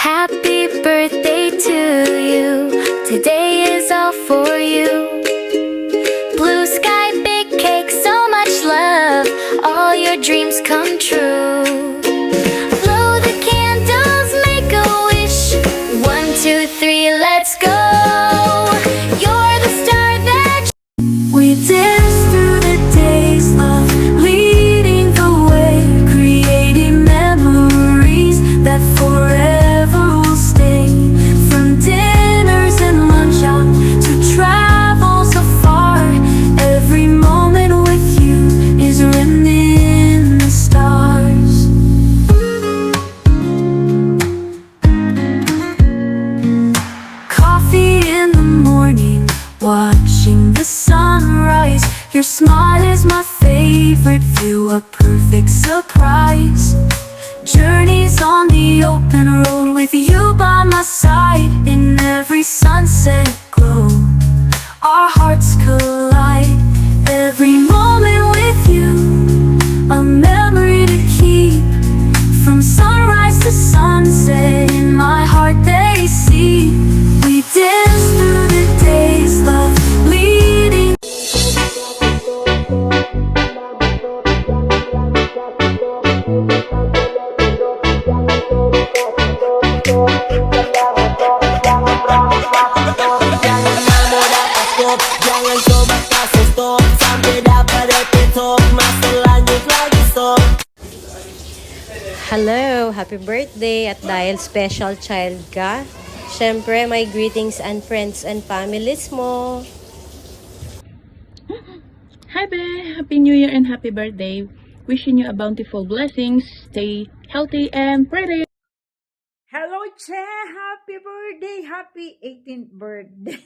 Happy birthday to you. Today is all for you. Blue sky, big cake, so much love. All your dreams come true. Blow the candles, make a wish. 1, 2, 3, let's go. You're the star that we dance through the days, love leading the way, creating memories that forever will stay. From dinners and lunch out to travels afar, every moment with you is written in the stars. Coffee in the morning, watching the sunrise. Your smile is my favorite view, a perfect surprise. Journeys on the open road with you by my side. In every sunset glow, our hearts collide. Every moment with you, a memory to keep. From sunrise to sunset, in my heart they see. We dance through the days, love leading. Hello! Happy birthday! At dahil special child ka, syempre may greetings and friends and families mo. Hi, Be! Happy New Year and happy birthday. Wishing you a bountiful blessings. Stay healthy and pretty. Hello, Che! Happy birthday! Happy 18th birthday!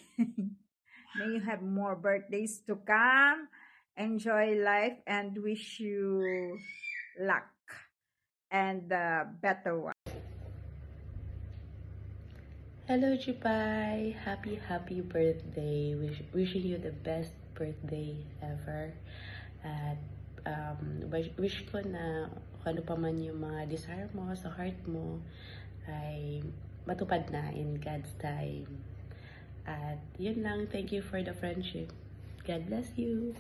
May you have more birthdays to come. Enjoy life and wish you luck and better one. Hello, Chipay! Happy birthday! Wishing you the best birthday ever. At wish ko na kung ano pa man yung mga desire mo sa heart mo ay matupad na in God's time. At yun lang, thank you for the friendship. God bless you!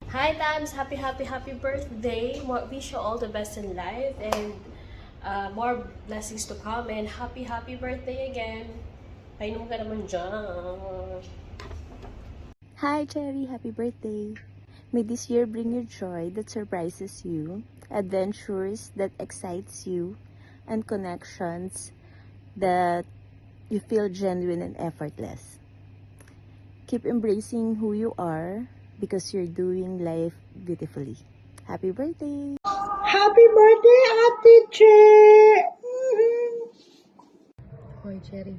Hi Tams! Happy birthday! Wish you all the best in life and more blessings to come and happy birthday again! Painom ka naman dyan! Hi, Cherry. Happy birthday. May this year bring you joy that surprises you, adventures that excites you, and connections that you feel genuine and effortless. Keep embracing who you are because you're doing life beautifully. Happy birthday! Happy birthday, Ate Che! Hoy, Cherry.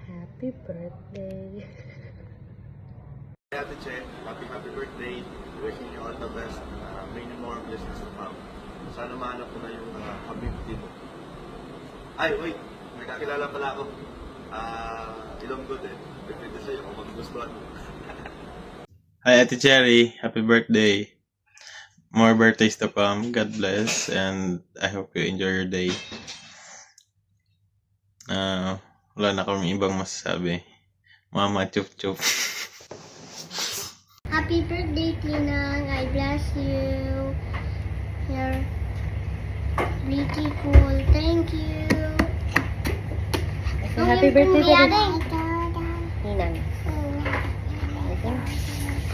Happy birthday! Ate Che, happy birthday. Wishing you all the best. Many more blessings to come. Sana mahanap ko na yung kabibti mo. Ay, wait. May kakilala pala ako. Ilonggo din. Depende sa'yo kung magugustuhan mo. Hi, Ate Cherry. Happy birthday. More birthdays to come. God bless. And I hope you enjoy your day. Wala na kami ibang masasabi. Mama, chup-chup. Happy birthday, Tinang. I bless you. You're really cool. Thank you. Happy birthday, Ninang.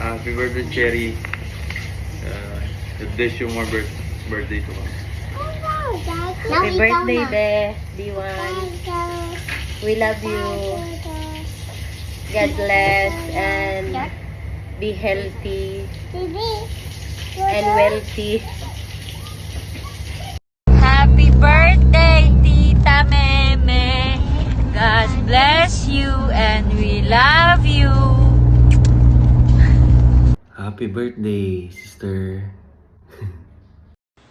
Happy birthday, Cherry. God bless you more birthday to come. Happy birthday, Be! D1. We love you. God bless and be healthy and wealthy. Happy birthday, Tita Meme. God bless you and we love you. Happy birthday, sister.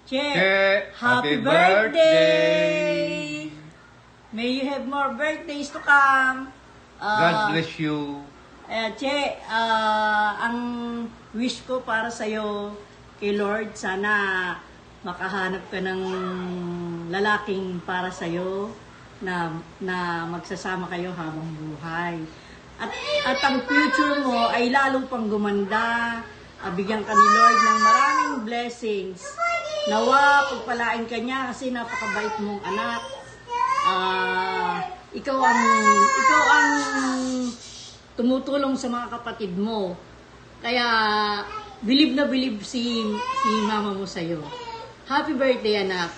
Che! Happy birthday! May you have more birthdays to come. God bless you. Che, ang wish ko para sa'yo kay Lord, sana makahanap ka ng lalaking para sa'yo na magsasama kayo habang buhay. At ang future mo ay lalo pang gumanda. Bigyan ka ni Lord ng maraming blessings. Nawa, pagpalain ka niya kasi napakabait mong anak. Ikaw ang tumutulong sa mga kapatid mo. Kaya, bilib na bilib si mama mo sa'yo. Happy birthday, anak.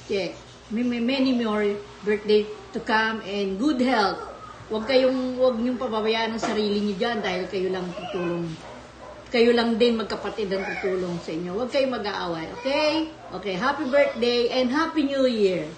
Okay. Many more birthday to come and good health. Huwag niyong pababayaan ang sarili niyo dyan dahil kayo lang tutulong. Kayo lang din magkapatid ang tutulong sa inyo. Huwag kayong mag-aaway, okay? Okay, happy birthday and happy new year.